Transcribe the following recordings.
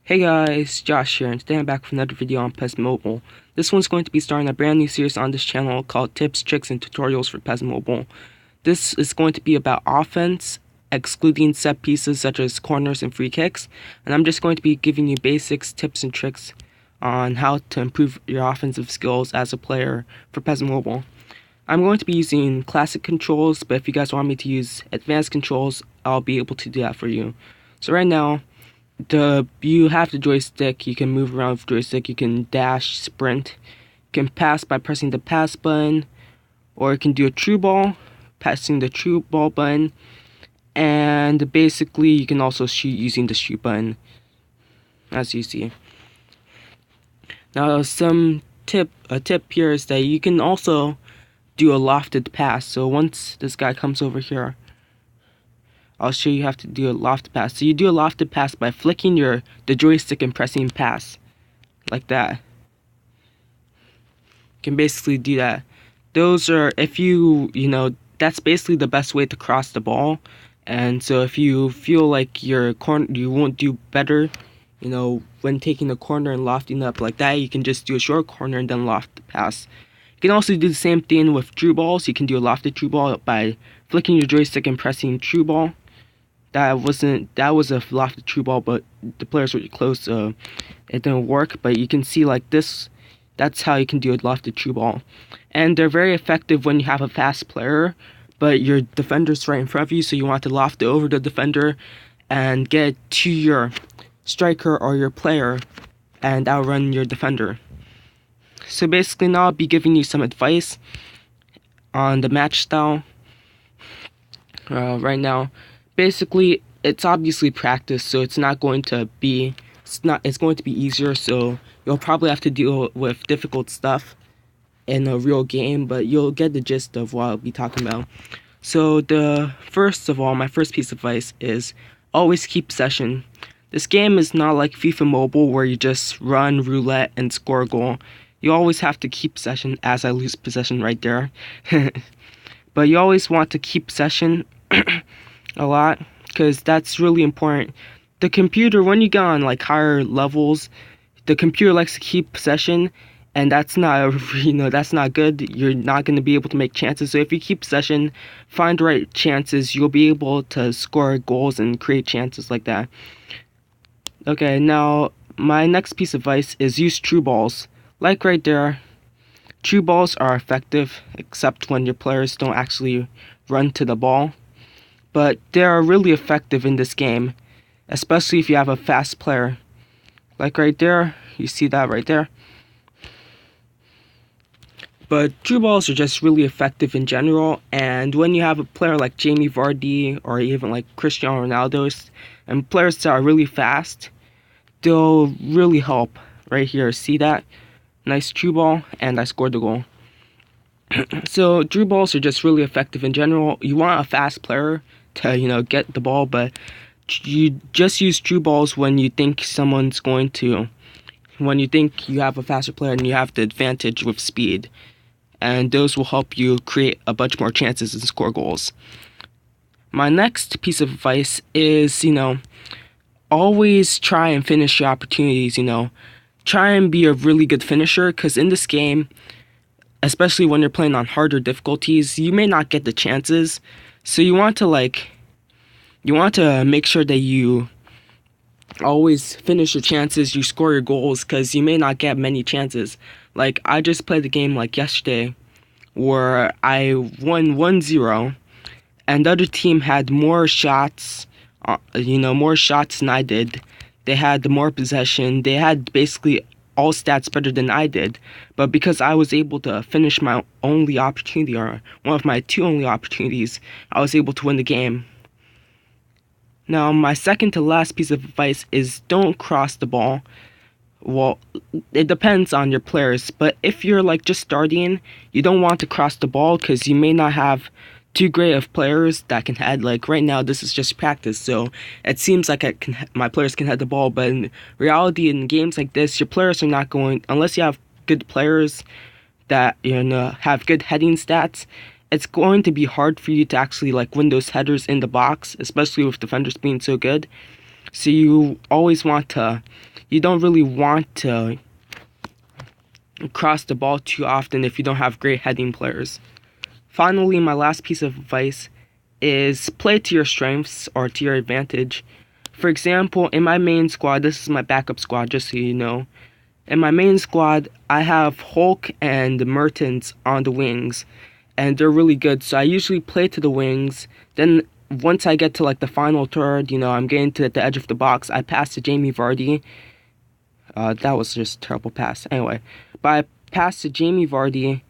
Hey guys, Josh here, and today I'm back with another video on PES Mobile. This one's going to be starting a brand new series on this channel called Tips, Tricks, and Tutorials for PES Mobile. This is going to be about offense, excluding set pieces such as corners and free kicks, and I'm just going to be giving you basics, tips, and tricks on how to improve your offensive skills as a player for PES Mobile. I'm going to be using classic controls, but if you guys want me to use advanced controls, I'll be able to do that for you. So right now, you have the joystick. You can move around with the joystick. You can dash, sprint. You can pass by pressing the pass button, or you can do a true ball, pressing the true ball button, and basically you can also shoot using the shoot button, as you see. Now, a tip here is that you can also do a lofted pass. So once this guy comes over here, I'll show you how to do a lofted pass. So you do a lofted pass by flicking the joystick and pressing pass, like that. You can basically do that. Those are, if that's basically the best way to cross the ball. And so if you feel like you won't do better, when taking a corner and lofting up like that, you can just do a short corner and then loft the pass. You can also do the same thing with true balls. You can do a lofted true ball by flicking your joystick and pressing true ball. That was a lofted true ball, but the players were close, so it didn't work. But you can see like this, that's how you can do a lofted true ball. And they're very effective when you have a fast player, but your defender's right in front of you, so you want to loft it over the defender and get to your striker or your player and outrun your defender. So basically now I'll be giving you some advice on the match style right now. Basically, it's obviously practice, so it's going to be easier, so you'll probably have to deal with difficult stuff in a real game, but you'll get the gist of what I'll be talking about. So first of all, my first piece of advice is always keep possession. This game is not like FIFA Mobile where you just run roulette and score a goal. You always have to keep possession, as I lose possession right there. But you always want to keep possession a lot, because that's really important. The computer, when you get on like higher levels, the computer likes to keep possession, and that's not that's not good. You're not going to be able to make chances. So if you keep possession, find the right chances, you'll be able to score goals and create chances like that. Okay, now my next piece of advice is use true balls. Like right there, true balls are effective except when your players don't actually run to the ball. But they are really effective in this game, especially if you have a fast player. Like right there, you see that right there. But true balls are just really effective in general, and when you have a player like Jamie Vardy or even like Cristiano Ronaldo and players that are really fast, they'll really help. Right here, see that? Nice true ball, and I scored the goal. So true balls are just really effective in general. You want a fast player to get the ball, but you just use true balls when you think when you think you have a faster player and you have the advantage with speed, and those will help you create a bunch more chances and score goals. My next piece of advice is always try and finish your opportunities. Try and be a really good finisher, because in this game, especially when you're playing on harder difficulties, you may not get the chances. So you want to make sure that you always finish your chances, you score your goals, because you may not get many chances. Like, I just played the game like yesterday where I won 1-0, and the other team had more shots, more shots than I did. They had more possession. They had basically all stats better than I did. But because I was able to finish my only opportunity, or one of my two only opportunities, I was able to win the game. Now, my second to last piece of advice is don't cross the ball. Well, it depends on your players, but if you're like just starting, you don't want to cross the ball, because you may not have too great of players that can head. Like right now, this is just practice, so it seems like my players can head the ball, but in reality, in games like this, your players are not going, unless you have good players that have good heading stats. It's going to be hard for you to actually like win those headers in the box, especially with defenders being so good. So you don't really want to cross the ball too often if you don't have great heading players. Finally, my last piece of advice is play to your strengths or to your advantage. For example, in my main squad, this is my backup squad, just so you know. In my main squad, I have Hulk and Mertens on the wings, and they're really good. So I usually play to the wings. Then once I get to like the final third, I'm getting to the edge of the box, I pass to Jamie Vardy. That was just a terrible pass. Anyway, but I pass to Jamie Vardy,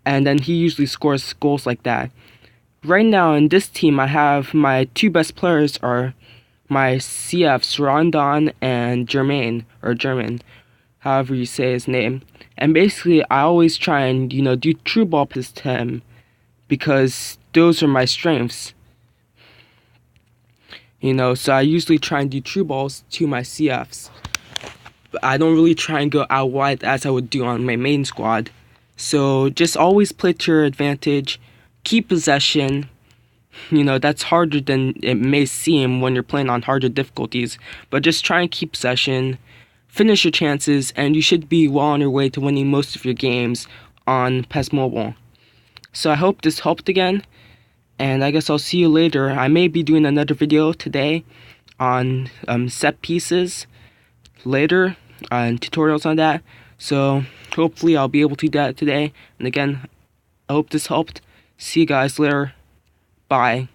and then he usually scores goals like that. Right now in this team, I have my two best players are my CFs, Rondon and Germain, or German, however you say his name. And basically, I always try and, do true ball passes to him because those are my strengths. So I usually try and do true balls to my CFs. But I don't really try and go out wide as I would do on my main squad. So just always play to your advantage. Keep possession. That's harder than it may seem when you're playing on harder difficulties. But just try and keep possession. Finish your chances, and you should be well on your way to winning most of your games on PES Mobile. So I hope this helped again, and I guess I'll see you later. I may be doing another video today on set pieces later, and tutorials on that. So hopefully I'll be able to do that today. And again, I hope this helped. See you guys later. Bye.